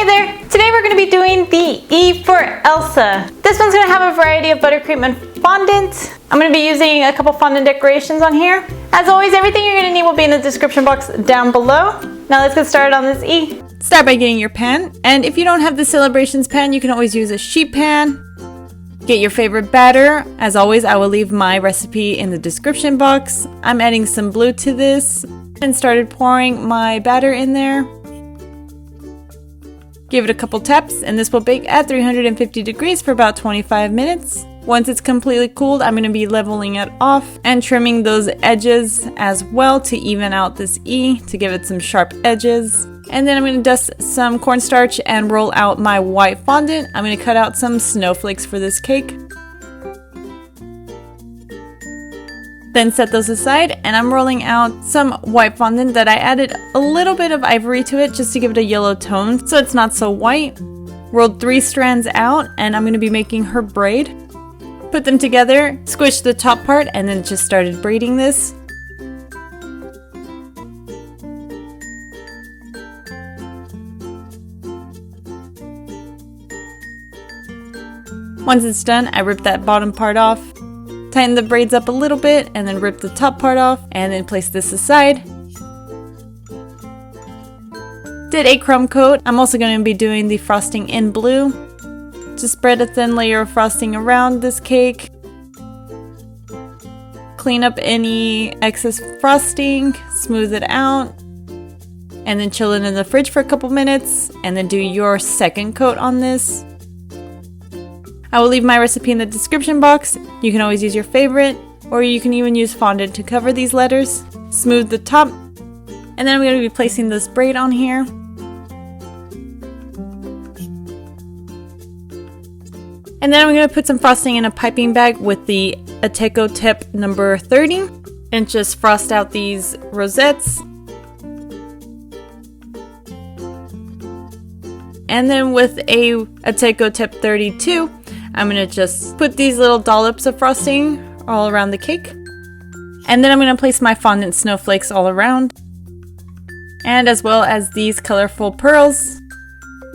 there! Today we're going to be doing the E for Elsa. This one's going to have a variety of buttercream and fondant. I'm going to be using a couple fondant decorations on here. As always, everything you're going to need will be in the description box down below. Now let's get started on this E. Start by getting your pan, and if you don't have the Celebrations pan, you can always use a sheet pan. Get your favorite batter. As always, I will leave my recipe in the description box. I'm adding some blue to this and started pouring my batter in there. Give it a couple taps, and this will bake at 350 degrees for about 25 minutes. Once it's completely cooled, I'm going to be leveling it off and trimming those edges as well to even out this E to give it some sharp edges. And then I'm going to dust some cornstarch and roll out my white fondant. I'm going to cut out some snowflakes for this cake. Then set those aside, and I'm rolling out some white fondant that I added a little bit of ivory to it just to give it a yellow tone so it's not so white. Rolled 3 strands out, and I'm going to be making her braid. Put them together, squish the top part, and then just started braiding this. Once it's done, I rip that bottom part off. Tighten the braids up a little bit and then rip the top part off and then place this aside. Did a crumb coat. I'm also going to be doing the frosting in blue. Just spread a thin layer of frosting around this cake. Clean up any excess frosting, smooth it out, and then chill it in the fridge for a couple minutes and then do your second coat on this. I will leave my recipe in the description box. You can always use your favorite, or you can even use fondant to cover these letters. Smooth the top, and then I'm going to be placing this braid on here. And then I'm going to put some frosting in a piping bag with the Ateco tip number 30 and just frost out these rosettes. And then with a Ateco tip 32, I'm going to just put these little dollops of frosting all around the cake. And then I'm going to place my fondant snowflakes all around. And as well as these colorful pearls.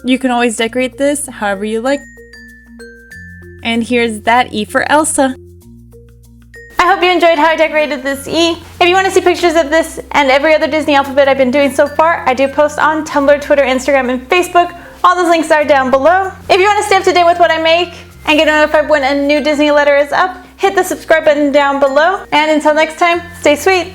You can always decorate this however you like. And here's that E for Elsa. I hope you enjoyed how I decorated this E. If you want to see pictures of this and every other Disney alphabet I've been doing so far, I do post on Tumblr, Twitter, Instagram, and Facebook. All those links are down below. If you want to stay up to date with what I make and get notified when a new Disney letter is up, hit the subscribe button down below. And until next time, stay sweet.